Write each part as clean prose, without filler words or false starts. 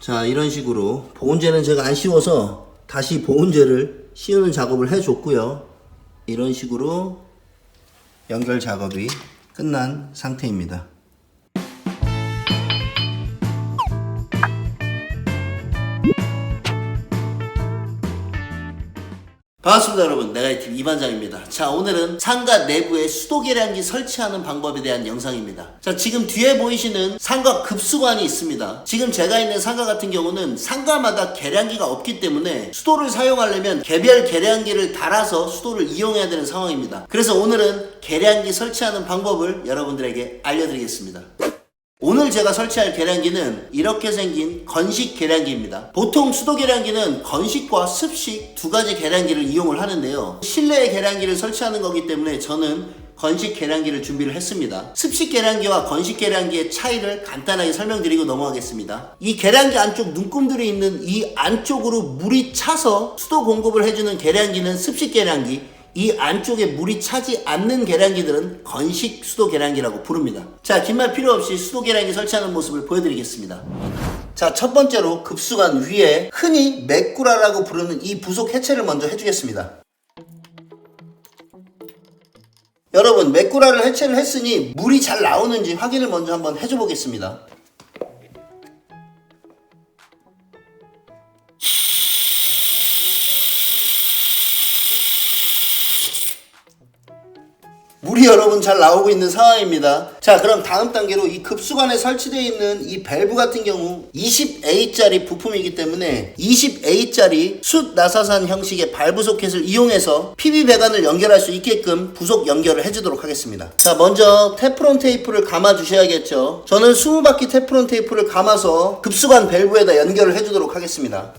자, 이런 식으로 보온재는 제가 안 씌워서 다시 보온재를 씌우는 작업을 해줬고요. 이런 식으로 연결 작업이 끝난 상태입니다. 반갑습니다 여러분, 내가이TV 이반장입니다. 자, 오늘은 상가 내부에 수도 계량기 설치하는 방법에 대한 영상입니다. 자, 지금 뒤에 보이시는 상가 급수관이 있습니다. 지금 제가 있는 상가 같은 경우는 상가마다 계량기가 없기 때문에 수도를 사용하려면 개별 계량기를 달아서 수도를 이용해야 되는 상황입니다. 그래서 오늘은 계량기 설치하는 방법을 여러분들에게 알려드리겠습니다. 오늘 제가 설치할 계량기는 이렇게 생긴 건식 계량기입니다. 보통 수도 계량기는 건식과 습식 두 가지 계량기를 이용을 하는데요. 실내에 계량기를 설치하는 거기 때문에 저는 건식 계량기를 준비를 했습니다. 습식 계량기와 건식 계량기의 차이를 간단하게 설명드리고 넘어가겠습니다. 이 계량기 안쪽 눈금들이 있는 이 안쪽으로 물이 차서 수도 공급을 해주는 계량기는 습식 계량기, 이 안쪽에 물이 차지 않는 계량기들은 건식 수도 계량기라고 부릅니다. 자, 긴 말 필요 없이 수도 계량기 설치하는 모습을 보여드리겠습니다. 자, 첫 번째로 급수관 위에 흔히 맥구라라고 부르는 이 부속 해체를 먼저 해주겠습니다. 여러분, 맥구라를 해체를 했으니 물이 잘 나오는지 확인을 먼저 한번 해줘 보겠습니다. 물이 여러분 잘 나오고 있는 상황입니다. 자, 그럼 다음 단계로 이 급수관에 설치되어 있는 이 밸브 같은 경우 20A짜리 부품이기 때문에 20A짜리 숯 나사산 형식의 밸브 소켓을 이용해서 PB 배관을 연결할 수 있게끔 부속 연결을 해주도록 하겠습니다. 자, 먼저 테프론 테이프를 감아 주셔야겠죠. 저는 20바퀴 테프론 테이프를 감아서 급수관 밸브에다 연결을 해주도록 하겠습니다.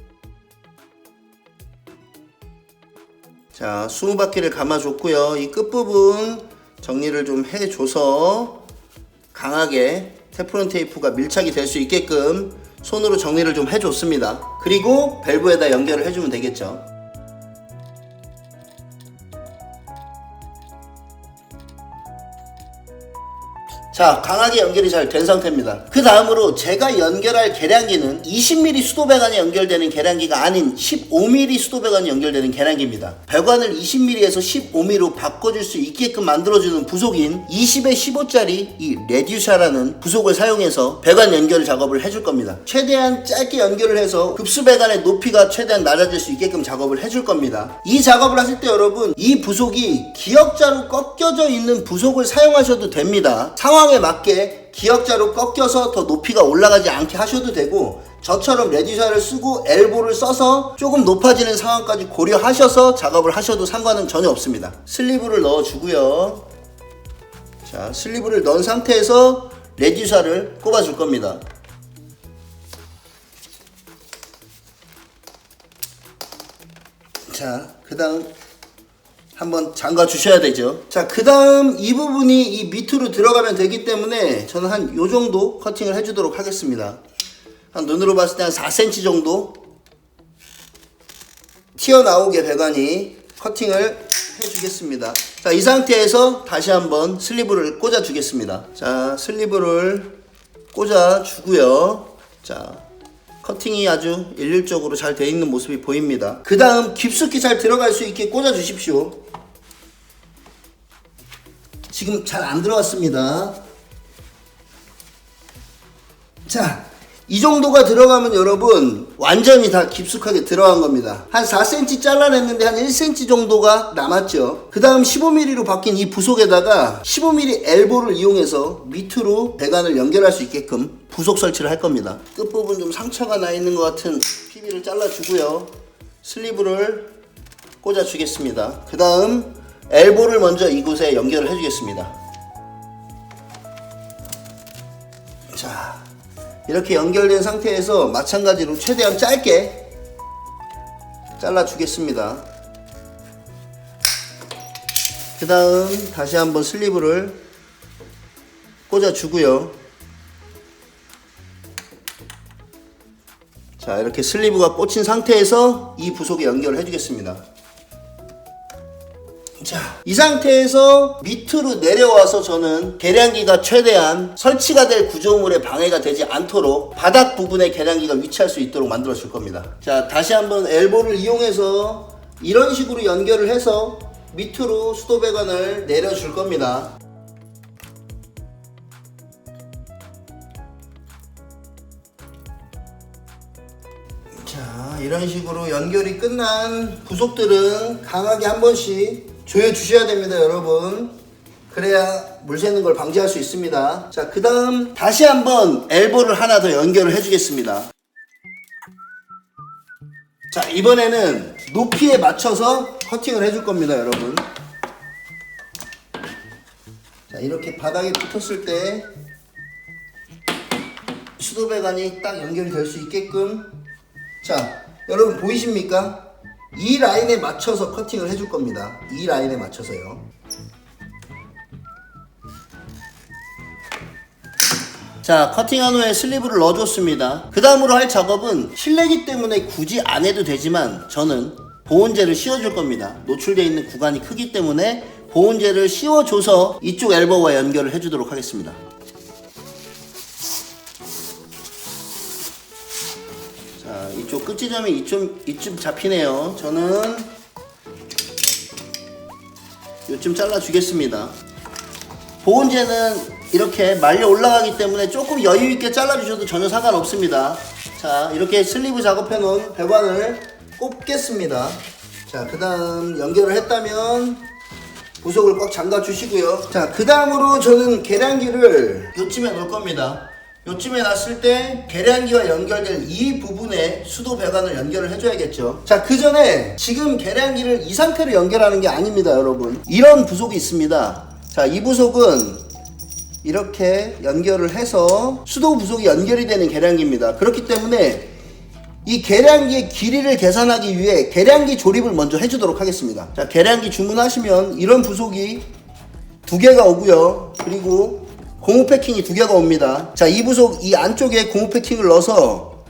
자, 20바퀴를 감아줬고요. 이 끝부분 정리를 좀 해줘서 강하게 테프론 테이프가 밀착이 될 수 있게끔 손으로 정리를 좀 해줬습니다. 그리고 밸브에다 연결을 해주면 되겠죠. 자, 강하게 연결이 잘 된 상태입니다. 그 다음으로 제가 연결할 계량기는 20mm 수도 배관이 연결되는 계량기가 아닌 15mm 수도 배관이 연결되는 계량기입니다. 배관을 20mm에서 15mm로 바꿔줄 수 있게끔 만들어주는 부속인 20에 15짜리 이 레듀샤라는 부속을 사용해서 배관 연결 작업을 해줄 겁니다. 최대한 짧게 연결을 해서 급수 배관의 높이가 최대한 낮아질 수 있게끔 작업을 해줄 겁니다. 이 작업을 하실 때 여러분, 이 부속이 기역자로 꺾여져 있는 부속을 사용하셔도 됩니다. 상황에 맞게 기역자로 꺾여서 더 높이가 올라가지 않게 하셔도 되고, 저처럼 레듀샤를 쓰고 엘보를 써서 조금 높아지는 상황까지 고려하셔서 작업을 하셔도 상관은 전혀 없습니다. 슬리브를 넣어주고요. 자, 슬리브를 넣은 상태에서 레듀샤를 꼽아줄 겁니다. 자, 그 다음 한번 잠가 주셔야 되죠. 자, 그 다음 이 부분이 이 밑으로 들어가면 되기 때문에 저는 한 요 정도 커팅을 해주도록 하겠습니다. 한 눈으로 봤을 때 한 4cm 정도 튀어나오게 배관이 커팅을 해주겠습니다. 자, 이 상태에서 다시 한번 슬리브를 꽂아 주겠습니다. 자, 슬리브를 꽂아 주고요. 자, 커팅이 아주 일률적으로 잘 되어 있는 모습이 보입니다. 그 다음 깊숙이 잘 들어갈 수 있게 꽂아 주십시오. 지금 잘 안 들어갔습니다. 자, 이 정도가 들어가면 여러분 완전히 다 깊숙하게 들어간 겁니다. 한 4cm 잘라냈는데 한 1cm 정도가 남았죠. 그 다음 15mm로 바뀐 이 부속에다가 15mm 엘보를 이용해서 밑으로 배관을 연결할 수 있게끔 부속 설치를 할 겁니다. 끝부분 좀 상처가 나 있는 것 같은 PB를 잘라주고요. 슬리브를 꽂아 주겠습니다. 그 다음 엘보를 먼저 이곳에 연결을 해주겠습니다. 자, 이렇게 연결된 상태에서 마찬가지로 최대한 짧게 잘라주겠습니다. 그 다음 다시 한번 슬리브를 꽂아주고요. 자, 이렇게 슬리브가 꽂힌 상태에서 이 부속에 연결을 해주겠습니다. 자, 이 상태에서 밑으로 내려와서 저는 계량기가 최대한 설치가 될 구조물에 방해가 되지 않도록 바닥 부분에 계량기가 위치할 수 있도록 만들어 줄 겁니다. 자, 다시 한번 엘보를 이용해서 이런 식으로 연결을 해서 밑으로 수도 배관을 내려줄 겁니다. 자, 이런 식으로 연결이 끝난 부속들은 강하게 한 번씩 조여 주셔야 됩니다, 여러분. 그래야 물 새는 걸 방지할 수 있습니다. 자, 그 다음 다시 한번 엘보를 하나 더 연결을 해주겠습니다. 자, 이번에는 높이에 맞춰서 커팅을 해줄 겁니다, 여러분. 자, 이렇게 바닥에 붙었을 때 수도 배관이 딱 연결이 될 수 있게끔. 자, 여러분 보이십니까? 이 라인에 맞춰서 커팅을 해줄 겁니다. 이 라인에 맞춰서요. 자, 커팅한 후에 슬리브를 넣어줬습니다. 그 다음으로 할 작업은 실내기 때문에 굳이 안 해도 되지만 저는 보온재를 씌워줄 겁니다. 노출되어 있는 구간이 크기 때문에 보온재를 씌워줘서 이쪽 엘보와 연결을 해주도록 하겠습니다. 자, 이쪽 끝지점이 이쯤 잡히네요. 저는 요쯤 잘라주겠습니다. 보온재는 이렇게 말려 올라가기 때문에 조금 여유있게 잘라주셔도 전혀 상관없습니다. 자, 이렇게 슬리브 작업해 놓은 배관을 꼽겠습니다. 자, 그 다음 연결을 했다면 부속을 꽉 잠가 주시고요. 자, 그 다음으로 저는 계량기를 요쯤에 놓을 겁니다. 요쯤에 놨을 때 계량기와 연결될 이 부분에 수도 배관을 연결을 해줘야겠죠. 자, 그 전에 지금 계량기를 이 상태로 연결하는 게 아닙니다, 여러분. 이런 부속이 있습니다. 자, 이 부속은 이렇게 연결을 해서 수도 부속이 연결이 되는 계량기입니다. 그렇기 때문에 이 계량기의 길이를 계산하기 위해 계량기 조립을 먼저 해주도록 하겠습니다. 자, 계량기 주문하시면 이런 부속이 2개가 오고요. 그리고 고무 패킹이 2개가 옵니다. 자, 이 부속 이 안쪽에 고무 패킹을 넣어서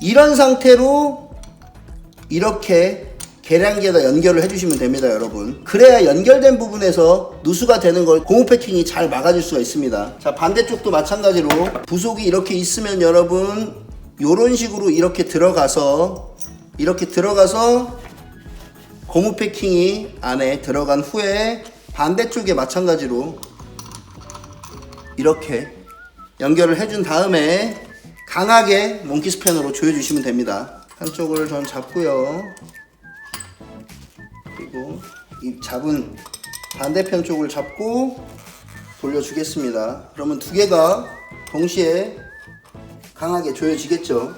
이런 상태로 이렇게 계량기에다 연결을 해주시면 됩니다, 여러분. 그래야 연결된 부분에서 누수가 되는 걸 고무 패킹이 잘 막아줄 수가 있습니다. 자, 반대쪽도 마찬가지로 부속이 이렇게 있으면 여러분 요런 식으로 이렇게 들어가서 고무 패킹이 안에 들어간 후에 반대쪽에 마찬가지로 이렇게 연결을 해준 다음에 강하게 몽키 스패너로 조여주시면 됩니다. 한쪽을 전 잡고요. 그리고 이 잡은 반대편 쪽을 잡고 돌려주겠습니다. 그러면 2개가 동시에 강하게 조여지겠죠.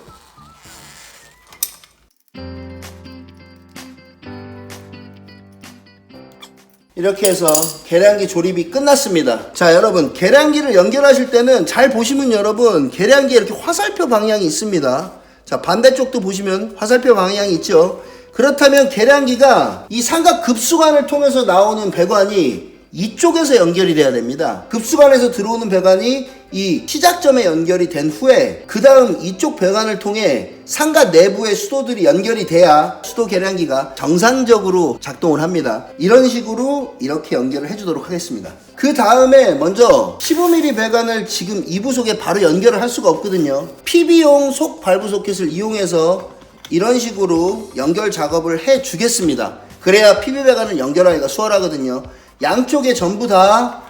이렇게 해서 계량기 조립이 끝났습니다. 자, 여러분 계량기를 연결하실 때는 잘 보시면 여러분 계량기에 이렇게 화살표 방향이 있습니다. 자, 반대쪽도 보시면 화살표 방향이 있죠. 그렇다면 계량기가 이 삼각 급수관을 통해서 나오는 배관이 이쪽에서 연결이 돼야 됩니다. 급수관에서 들어오는 배관이 이 시작점에 연결이 된 후에 그 다음 이쪽 배관을 통해 상가 내부의 수도들이 연결이 돼야 수도 계량기가 정상적으로 작동을 합니다. 이런 식으로 이렇게 연결을 해주도록 하겠습니다. 그 다음에 먼저 15mm 배관을 지금 이 부속에 바로 연결을 할 수가 없거든요. PB용 속 발부 소켓을 이용해서 이런 식으로 연결 작업을 해 주겠습니다. 그래야 PB 배관을 연결하기가 수월하거든요. 양쪽에 전부 다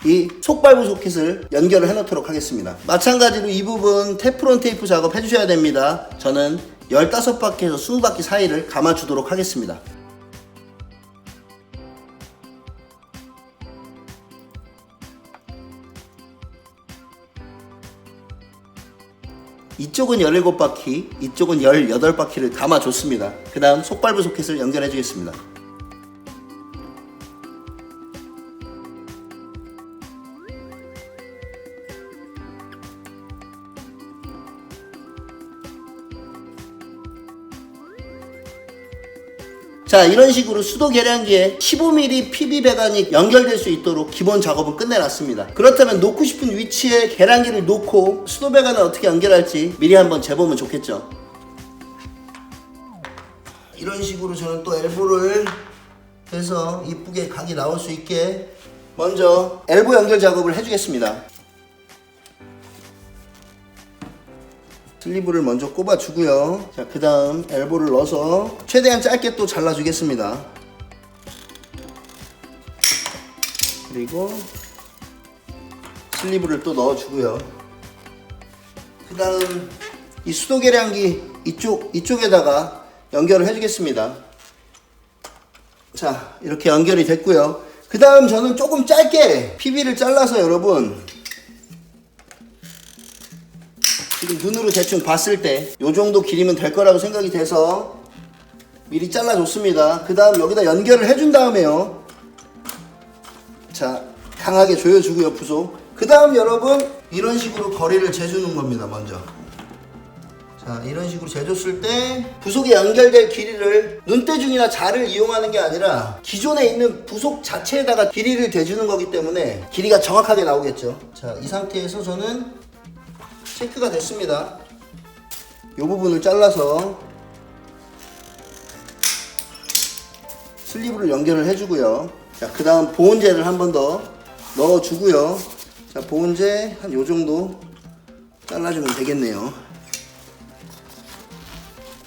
이 속발부 소켓을 연결을 해 놓도록 하겠습니다. 마찬가지로 이 부분 테프론 테이프 작업 해주셔야 됩니다. 저는 15바퀴에서 20바퀴 사이를 감아주도록 하겠습니다. 이쪽은 17바퀴, 이쪽은 18바퀴를 감아줬습니다. 그 다음 속발부 소켓을 연결해 주겠습니다. 자, 이런 식으로 수도 계량기에 15mm PB 배관이 연결될 수 있도록 기본 작업은 끝내놨습니다. 그렇다면 놓고 싶은 위치에 계량기를 놓고 수도 배관을 어떻게 연결할지 미리 한번 재보면 좋겠죠. 이런 식으로 저는 또 엘보를 해서 이쁘게 각이 나올 수 있게 먼저 엘보 연결 작업을 해주겠습니다. 슬리브를 먼저 꼽아주고요. 자, 그 다음 엘보를 넣어서 최대한 짧게 또 잘라주겠습니다. 그리고 슬리브를 또 넣어주고요. 그 다음 이 수도 계량기 이쪽에다가 연결을 해주겠습니다. 자, 이렇게 연결이 됐고요. 그 다음 저는 조금 짧게 PB를 잘라서 여러분 지금 눈으로 대충 봤을 때 이 정도 길이면 될 거라고 생각이 돼서 미리 잘라줬습니다. 그 다음 여기다 연결을 해준 다음에요. 자, 강하게 조여주고요, 부속. 그 다음 여러분 이런 식으로 거리를 재주는 겁니다. 먼저 자, 이런 식으로 재줬을 때 부속에 연결될 길이를 눈대중이나 자를 이용하는 게 아니라 기존에 있는 부속 자체에다가 길이를 대주는 거기 때문에 길이가 정확하게 나오겠죠. 자, 이 상태에서 저는 체크가 됐습니다. 이 부분을 잘라서 슬리브를 연결을 해주고요. 자, 그 다음 보온재를 한 번 더 넣어주고요. 자, 보온재 한 요 정도 잘라주면 되겠네요.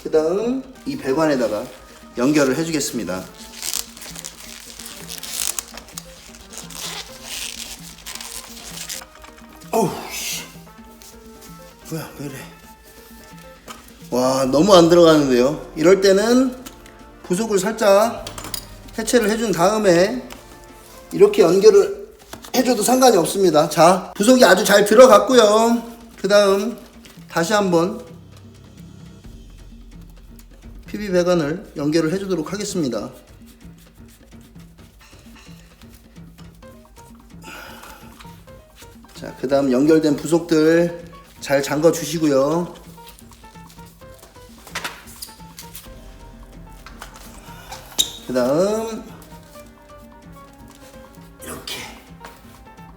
그 다음 이 배관에다가 연결을 해주겠습니다. 어우 씨, 뭐야 왜 이래. 와, 너무 안 들어가는데요. 이럴 때는 부속을 살짝 해체를 해준 다음에 이렇게 연결을 해줘도 상관이 없습니다. 자, 부속이 아주 잘 들어갔고요. 그 다음 다시 한번 PB 배관을 연결을 해주도록 하겠습니다. 자, 그 다음 연결된 부속들 잘 잠궈 주시고요. 그 다음 이렇게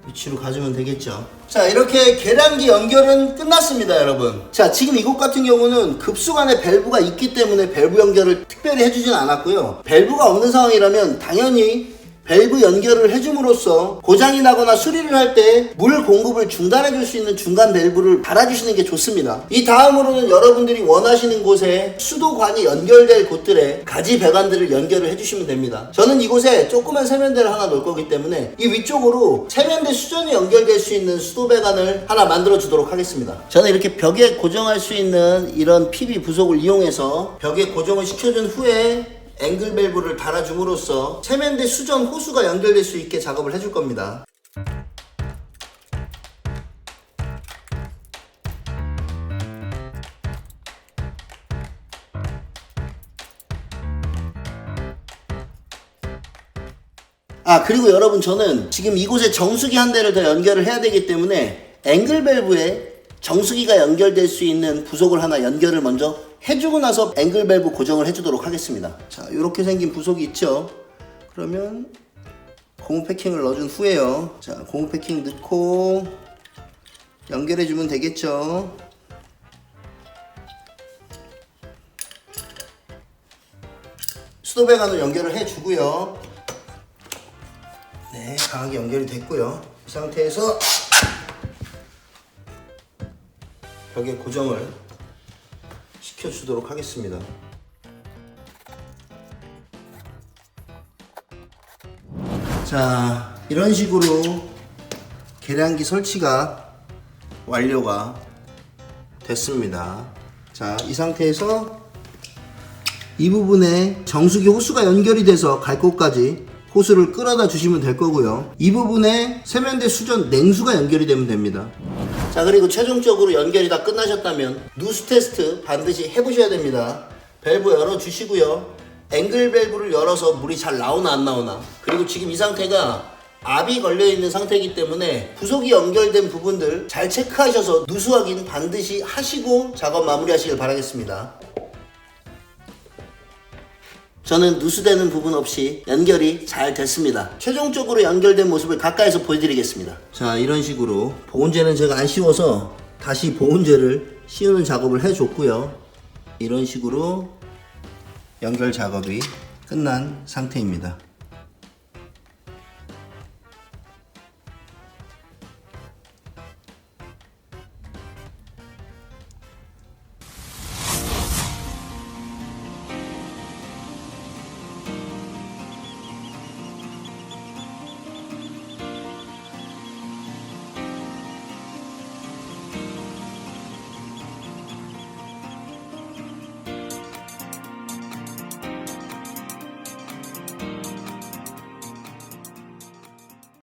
위치로 가주면 되겠죠. 자, 이렇게 계량기 연결은 끝났습니다, 여러분. 자, 지금 이곳 같은 경우는 급수관에 밸브가 있기 때문에 밸브 연결을 특별히 해주진 않았고요. 밸브가 없는 상황이라면 당연히 밸브 연결을 해줌으로써 고장이 나거나 수리를 할 때 물 공급을 중단해 줄 수 있는 중간 밸브를 달아주시는 게 좋습니다. 이 다음으로는 여러분들이 원하시는 곳에 수도관이 연결될 곳들에 가지 배관들을 연결을 해주시면 됩니다. 저는 이곳에 조그만 세면대를 하나 놓을 거기 때문에 이 위쪽으로 세면대 수전이 연결될 수 있는 수도 배관을 하나 만들어 주도록 하겠습니다. 저는 이렇게 벽에 고정할 수 있는 이런 PB 부속을 이용해서 벽에 고정을 시켜준 후에 앵글 밸브를 달아줌으로써 세면대 수전 호수가 연결될 수 있게 작업을 해줄 겁니다. 아, 그리고 여러분, 저는 지금 이곳에 정수기 한 대를 더 연결을 해야 되기 때문에 앵글 밸브에 정수기가 연결될 수 있는 부속을 하나 연결을 먼저 해주고 나서 앵글 밸브 고정을 해주도록 하겠습니다. 자, 이렇게 생긴 부속이 있죠. 그러면 고무 패킹을 넣어준 후에요. 자, 고무 패킹 넣고 연결해주면 되겠죠. 수도 배관을 연결을 해주고요. 네, 강하게 연결이 됐고요. 이 상태에서 벽에 고정을 시켜주도록 하겠습니다. 자, 이런 식으로 계량기 설치가 완료가 됐습니다. 자, 이 상태에서 이 부분에 정수기 호수가 연결이 돼서 갈 곳까지 호수를 끌어다 주시면 될 거고요. 이 부분에 세면대 수전 냉수가 연결이 되면 됩니다. 자, 그리고 최종적으로 연결이 다 끝나셨다면 누수 테스트 반드시 해보셔야 됩니다. 밸브 열어주시고요. 앵글 밸브를 열어서 물이 잘 나오나 안 나오나, 그리고 지금 이 상태가 압이 걸려있는 상태이기 때문에 부속이 연결된 부분들 잘 체크하셔서 누수 확인 반드시 하시고 작업 마무리하시길 바라겠습니다. 저는 누수되는 부분 없이 연결이 잘 됐습니다. 최종적으로 연결된 모습을 가까이서 보여드리겠습니다. 자, 이런 식으로 보온재는 제가 안 씌워서 다시 보온재를 씌우는 작업을 해줬고요. 이런 식으로 연결 작업이 끝난 상태입니다.